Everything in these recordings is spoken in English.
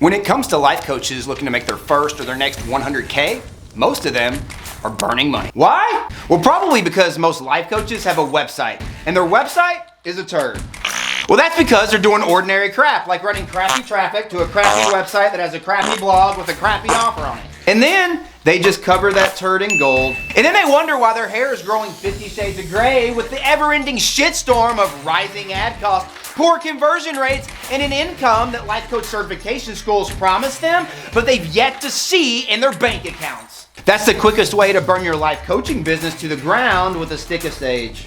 When it comes to life coaches looking to make their first or their next 100K, most of them are burning money. Why? Well, probably because most life coaches have a website, and their website is a turd. Well, that's because they're doing ordinary crap, like running crappy traffic to a crappy website that has a crappy blog with a crappy offer on it. And then they just cover that turd in gold. And then they wonder why their hair is growing 50 shades of gray with the ever-ending shitstorm of rising ad costs, poor conversion rates, and an income that life coach certification schools promise them, but they've yet to see in their bank accounts. That's the quickest way to burn your life coaching business to the ground with a stick of sage.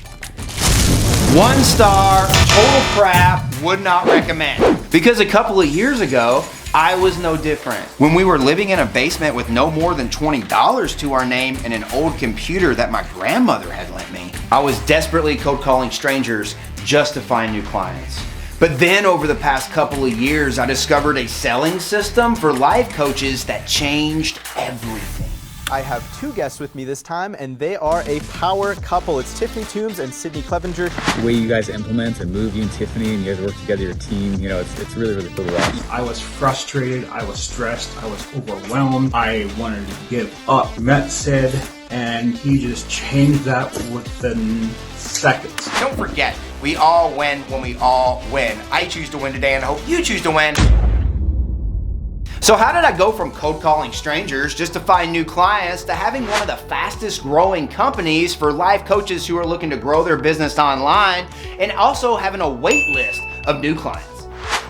1 star, total crap, would not recommend. Because a couple of years ago, I was no different. When we were living in a basement with no more than $20 to our name and an old computer that my grandmother had lent me, I was desperately cold calling strangers just to find new clients. But then over the past couple of years, I discovered a selling system for life coaches that changed everything. I have 2 guests with me this time, and they are a power couple. It's Tiffany Toombs and Sydney Clevenger. The way you guys implement and move, you and Tiffany, and you guys work together, your team, you know, it's really, really cool to watch. I was frustrated, I was stressed, I was overwhelmed. I wanted to give up. Met Sid, and he just changed that within seconds. Don't forget, we all win when we all win. I choose to win today, and I hope you choose to win. So how did I go from cold calling strangers just to find new clients to having one of the fastest growing companies for life coaches who are looking to grow their business online, and also having a wait list of new clients?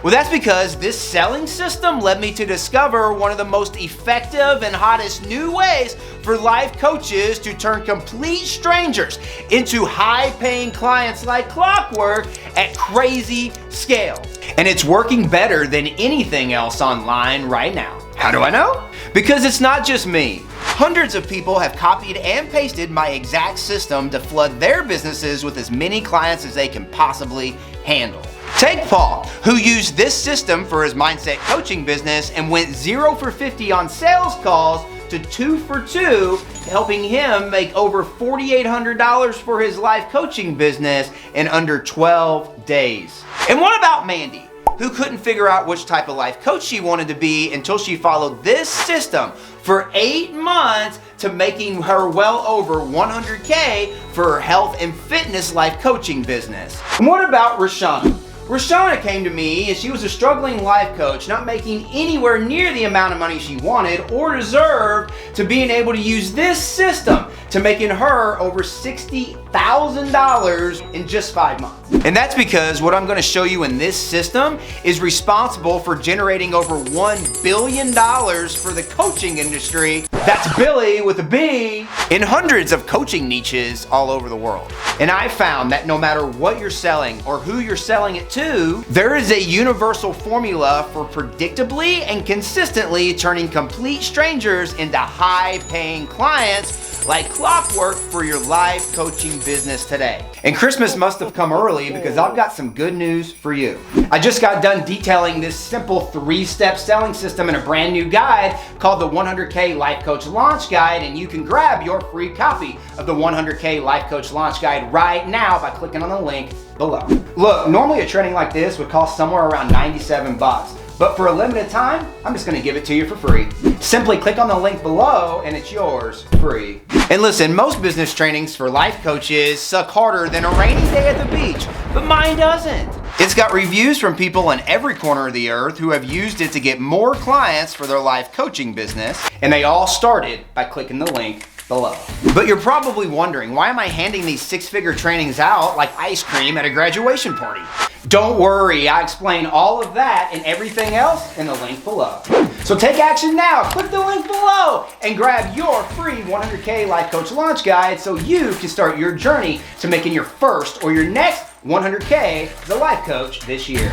Well, that's because this selling system led me to discover one of the most effective and hottest new ways for life coaches to turn complete strangers into high-paying clients like clockwork at crazy scale. And it's working better than anything else online right now. How do I know? Because it's not just me. Hundreds of people have copied and pasted my exact system to flood their businesses with as many clients as they can possibly handle. Take Paul, who used this system for his mindset coaching business and went 0 for 50 on sales calls to 2 for 2, helping him make over $4,800 for his life coaching business in under 12 days. And what about Mandy, who couldn't figure out which type of life coach she wanted to be until she followed this system for 8 months to making her well over 100K for her health and fitness life coaching business? And what about Rashana? Rashana came to me and she was a struggling life coach, not making anywhere near the amount of money she wanted or deserved, to being able to use this system to making her over $60,000 in just 5 months. And that's because what I'm going to show you in this system is responsible for generating over $1 billion for the coaching industry. That's Billy with a B, in hundreds of coaching niches all over the world. And I found that no matter what you're selling or who you're selling it to, there is a universal formula for predictably and consistently turning complete strangers into high-paying clients like clockwork for your life coaching business today. And Christmas must have come early because I've got some good news for you. I just got done detailing this simple 3-step selling system in a brand new guide called the 100K Life Coach Launch Guide, and you can grab your free copy of the 100K Life Coach Launch Guide right now by clicking on the link below. Look, normally a training like this would cost somewhere around 97 bucks. But for a limited time, I'm just gonna give it to you for free. Simply click on the link below and it's yours free. And listen, most business trainings for life coaches suck harder than a rainy day at the beach, but mine doesn't. It's got reviews from people in every corner of the earth who have used it to get more clients for their life coaching business, and they all started by clicking the link below. But you're probably wondering, why am I handing these 6-figure trainings out like ice cream at a graduation party? Don't worry, I explain all of that and everything else in the link below. So take action now, click the link below and grab your free 100K Life Coach Launch Guide so you can start your journey to making your first or your next 100K as a life coach this year.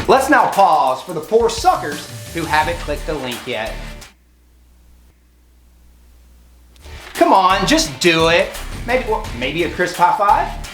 Let's now pause for the poor suckers who haven't clicked the link yet. Come on, just do it. Maybe a crisp high five?